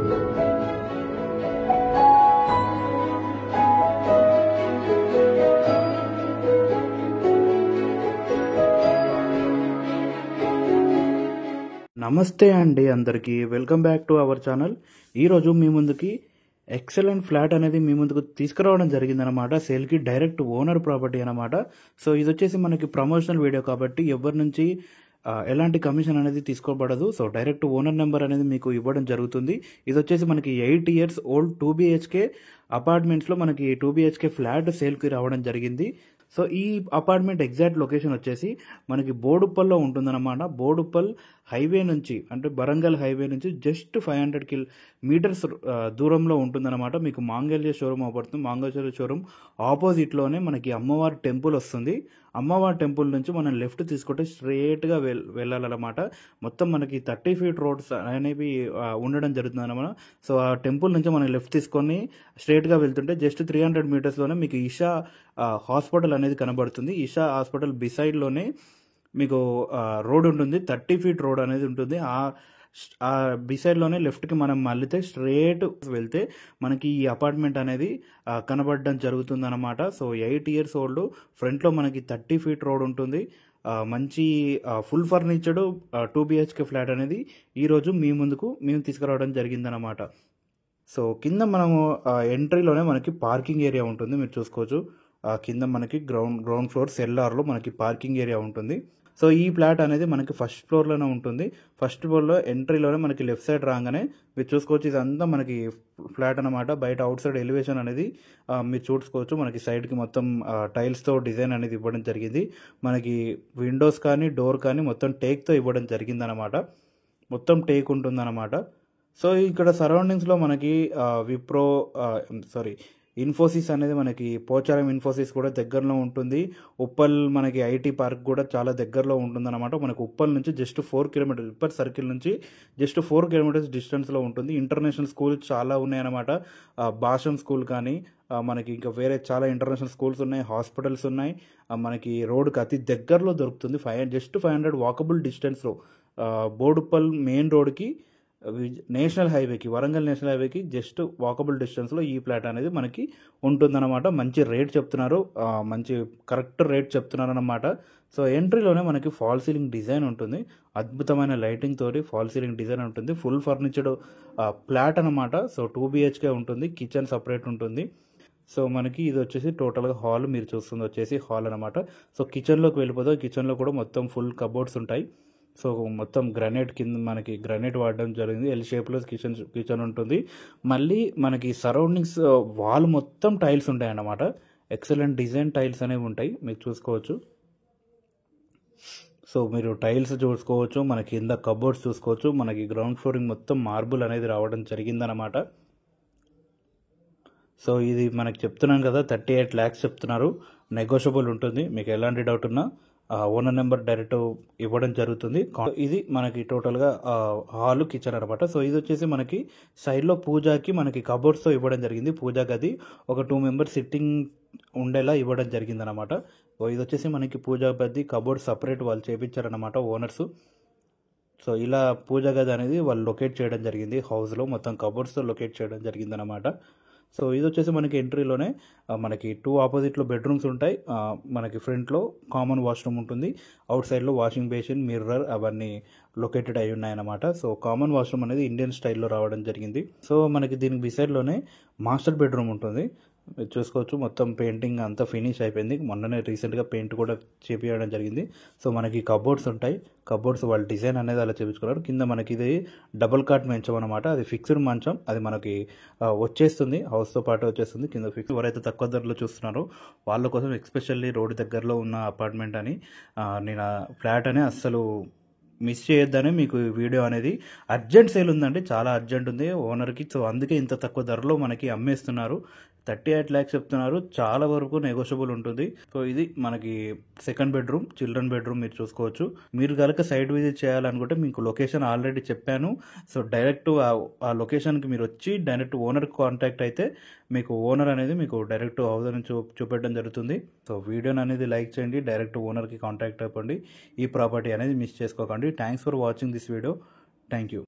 నమస్తే అండి అందరికీ welcome back to our channel. ఈరోజు మీ ముందుకి ఎక్సలెంట్ ఫ్లాట్ అనేది మీ ముందుకు తీసుకురావడం జరిగిందనమాట. సేల్కి డైరెక్ట్ ఓనర్ ప్రాపర్టీ అనమాట. సో ఇది వచ్చేసి మనకి ప్రమోషనల్ వీడియో కాబట్టి ఎవరి నుంచి ఎలాంటి కమిషన్ అనేది తీసుకోబడదు. సో డైరెక్ట్ ఓనర్ నెంబర్ అనేది మీకు ఇవ్వడం జరుగుతుంది. ఇది వచ్చేసి మనకి 8 years ఓల్డ్ 2 BHK అపార్ట్మెంట్స్లో మనకి 2 BHK ఫ్లాట్ సేల్కి రావడం జరిగింది. సో ఈ అపార్ట్మెంట్ ఎగ్జాక్ట్ లొకేషన్ వచ్చేసి మనకి బోడుప్పల్లో ఉంటుందన్నమాట. బోడుప్పల్ హైవే నుంచి అంటే వరంగల్ హైవే నుంచి జస్ట్ 500 meters దూరంలో ఉంటుందన్నమాట. మీకు మాంగళ్య షోరూమ్ అవపడుతుంది. మాంగళ్య షోరూమ్ ఆపోజిట్లోనే మనకి అమ్మవారి టెంపుల్ వస్తుంది. అమ్మవారి టెంపుల్ నుంచి మనం లెఫ్ట్ తీసుకుంటే స్ట్రేట్గా వెళ్ళాలన్నమాట. మొత్తం మనకి 30 feet రోడ్స్ అనేవి ఉండడం జరుగుతుంది అన్నమాట. సో ఆ టెంపుల్ నుంచి మనం లెఫ్ట్ తీసుకొని స్ట్రేట్గా వెళ్తుంటే జస్ట్ 300 metersలోనే మీకు ఇషా హాస్పిటల్ అనేది కనబడుతుంది. ఇషా హాస్పిటల్ బిసైడ్లోనే మీకు రోడ్ ఉంటుంది. 30 feet రోడ్ అనేది ఉంటుంది. ఆ బిసైడ్లోనే లెఫ్ట్కి మనం మళ్ళీతే స్ట్రేట్ వెళ్తే మనకి ఈ అపార్ట్మెంట్ అనేది కనబడడం జరుగుతుంది అనమాట. సో 8 years ఓల్డ్ ఫ్రంట్లో మనకి 30 feet రోడ్ ఉంటుంది. మంచి ఫుల్ ఫర్నిచర్డ్ 2 BHK ఫ్లాట్ అనేది ఈరోజు మీ ముందుకు మేము తీసుకురావడం జరిగిందనమాట. సో కింద మనము ఎంట్రీలోనే మనకి పార్కింగ్ ఏరియా ఉంటుంది. మీరు చూసుకోవచ్చు. కింద మనకి గ్రౌండ్ ఫ్లోర్ సెల్లార్లో మనకి పార్కింగ్ ఏరియా ఉంటుంది. సో ఈ ఫ్లాట్ అనేది మనకి ఫస్ట్ ఫ్లోర్లోనే ఉంటుంది. ఫస్ట్ ఫ్లోర్లో ఎంట్రీలోనే మనకి లెఫ్ట్ సైడ్ రాగానే మీరు చూసుకోవచ్చు. ఇదంతా మనకి ఫ్లాట్ అనమాట. బయట అవుట్ సైడ్ ఎలివేషన్ అనేది మీరు చూసుకోవచ్చు. మనకి సైడ్కి మొత్తం టైల్స్తో డిజైన్ అనేది ఇవ్వడం జరిగింది. మనకి విండోస్ కానీ డోర్ కానీ మొత్తం టేక్తో ఇవ్వడం జరిగిందనమాట. మొత్తం టేక్ ఉంటుందన్నమాట. సో ఇక్కడ సరౌండింగ్స్లో మనకి ఇన్ఫోసిస్ అనేది మనకి పోచారం ఇన్ఫోసిస్ కూడా దగ్గరలో ఉంటుంది. ఉప్పల్ మనకి ఐటీ పార్క్ కూడా చాలా దగ్గరలో ఉంటుందన్నమాట. మనకు ఉప్పల్ నుంచి జస్ట్ 4 kilometers ఉప్పల్ సర్కిల్ నుంచి జస్ట్ 4 kilometers డిస్టెన్స్లో ఉంటుంది. ఇంటర్నేషనల్ స్కూల్స్ చాలా ఉన్నాయన్నమాట. భాషం స్కూల్ కానీ మనకి ఇంకా వేరే చాలా ఇంటర్నేషనల్ స్కూల్స్ ఉన్నాయి. హాస్పిటల్స్ ఉన్నాయి. మనకి రోడ్కి అతి దగ్గరలో దొరుకుతుంది. జస్ట్ 500 వాకబుల్ డిస్టెన్స్లో బోడుప్పల్ మెయిన్ రోడ్కి నేషనల్ హైవేకి వరంగల్ నేషనల్ హైవేకి జస్ట్ వాకబుల్ డిస్టెన్స్లో ఈ ఫ్లాట్ అనేది మనకి ఉంటుందన్నమాట. మంచి రేట్ చెప్తున్నారు. మంచి కరెక్ట్ రేట్ చెప్తున్నారు అన్నమాట. సో ఎంట్రీలోనే మనకి ఫాల్ సీలింగ్ డిజైన్ ఉంటుంది. అద్భుతమైన లైటింగ్ తోటి ఫాల్ సీలింగ్ డిజైన్ ఉంటుంది. ఫుల్ ఫర్నిచర్డ్ ఫ్లాట్ అనమాట. సో 2 BHK ఉంటుంది. కిచెన్ సపరేట్ ఉంటుంది. సో మనకి ఇది వచ్చేసి టోటల్గా హాల్ మీరు చూస్తుంది వచ్చేసి హాల్ అనమాట. సో కిచెన్లోకి వెళ్ళిపోతే కిచెన్లో కూడా మొత్తం ఫుల్ కబోర్డ్స్ ఉంటాయి. సో మొత్తం గ్రానైట్ కింద మనకి గ్రానైట్ వాడడం జరిగింది. ఎల్ షేప్లో కిచెన్ ఉంటుంది. మళ్ళీ మనకి సరౌండింగ్స్ వాల్ మొత్తం టైల్స్ ఉంటాయి అన్నమాట. ఎక్సలెంట్ డిజైన్ టైల్స్ అనేవి ఉంటాయి. మీరు చూసుకోవచ్చు. సో మీరు టైల్స్ చూసుకోవచ్చు. మనకి కింద కబోర్డ్స్ చూసుకోవచ్చు. మనకి గ్రౌండ్ ఫ్లోరింగ్ మొత్తం మార్బుల్ అనేది రావడం జరిగిందనమాట. సో ఇది మనకి చెప్తున్నాం కదా 38 lakhs చెప్తున్నారు. నెగోషియబుల్ ఉంటుంది. మీకు ఎలాంటి డౌట్ ఉన్నా ఓనర్ నెంబర్ డైరెక్ట్ ఇవ్వడం జరుగుతుంది. ఇది మనకి టోటల్గా హాల్ కిచెన్ అనమాట. సో ఇది వచ్చేసి మనకి సైడ్లో పూజకి మనకి కబోర్డ్స్తో ఇవ్వడం జరిగింది. పూజా గది ఒక 2 members సిట్టింగ్ ఉండేలా ఇవ్వడం జరిగింది అనమాట. ఇది వచ్చేసి మనకి పూజా గది కబోర్డ్ సపరేట్ వాళ్ళు చేయించారనమాట ఓనర్స్. సో ఇలా పూజా గది అనేది వాళ్ళు లొకేట్ చేయడం జరిగింది. హౌస్లో మొత్తం కబోర్డ్స్తో లొకేట్ చేయడం జరిగింది అనమాట. సో ఇది వచ్చేసి మనకి ఎంట్రీలోనే మనకి 2 ఆపోజిట్లో బెడ్రూమ్స్ ఉంటాయి. మనకి ఫ్రంట్లో కామన్ వాష్రూమ్ ఉంటుంది. అవుట్ సైడ్లో వాషింగ్ బేసిన్ మిర్రర్ అవన్నీ లొకేటెడ్ అయి ఉన్నాయన్నమాట. సో కామన్ వాష్రూమ్ అనేది ఇండియన్ స్టైల్లో రావడం జరిగింది. సో మనకి దీనికి బిసైడ్లోనే మాస్టర్ బెడ్రూమ్ ఉంటుంది. చూసుకోవచ్చు. మొత్తం పెయింటింగ్ అంతా ఫినిష్ అయిపోయింది. మొన్ననే రీసెంట్గా పెయింట్ కూడా చేపించడం జరిగింది. సో మనకి కబోర్డ్స్ ఉంటాయి. కబోర్డ్స్ వాళ్ళ డిజైన్ అనేది అలా చేయించుకున్నారు. కింద మనకి ఇది డబుల్ కాట్ మంచం అనమాట. అది ఫిక్స్డ్ మంచం. అది మనకి వచ్చేస్తుంది. హౌస్తో పాటు వచ్చేస్తుంది. కింద ఫిక్స్. ఎవరైతే తక్కువ ధరలో చూస్తున్నారో వాళ్ళ కోసం ఎస్పెషల్లీ రోడ్డు దగ్గరలో ఉన్న అపార్ట్మెంట్ అని నేను ఫ్లాట్ అని అస్సలు మిస్ చేయొద్దని మీకు వీడియో అనేది అర్జెంట్ సేల్ ఉందండి. చాలా అర్జెంట్ ఉంది ఓనర్కి. సో అందుకే ఇంత తక్కువ ధరలో మనకి అమ్మేస్తున్నారు. 38 lakhs చెప్తున్నారు. చాలా వరకు నెగోషియబుల్ ఉంటుంది. సో ఇది మనకి సెకండ్ బెడ్రూమ్, చిల్డ్రన్ బెడ్రూమ్ మీరు చూసుకోవచ్చు. మీరు కనుక సైట్ విజిట్ చేయాలనుకుంటే మీకు లొకేషన్ ఆల్రెడీ చెప్పాను. సో డైరెక్ట్ ఆ లొకేషన్కి మీరు వచ్చి డైరెక్ట్ ఓనర్ కాంటాక్ట్ అయితే మీకు ఓనర్ అనేది మీకు డైరెక్ట్ హౌస్ నుంచి చూపెట్టడం జరుగుతుంది. సో వీడియోని అనేది లైక్ చేయండి. డైరెక్ట్ ఓనర్కి కాంటాక్ట్ అవ్వండి. ఈ ప్రాపర్టీ అనేది మిస్ చేసుకోకండి. Thanks for watching this video. Thank you.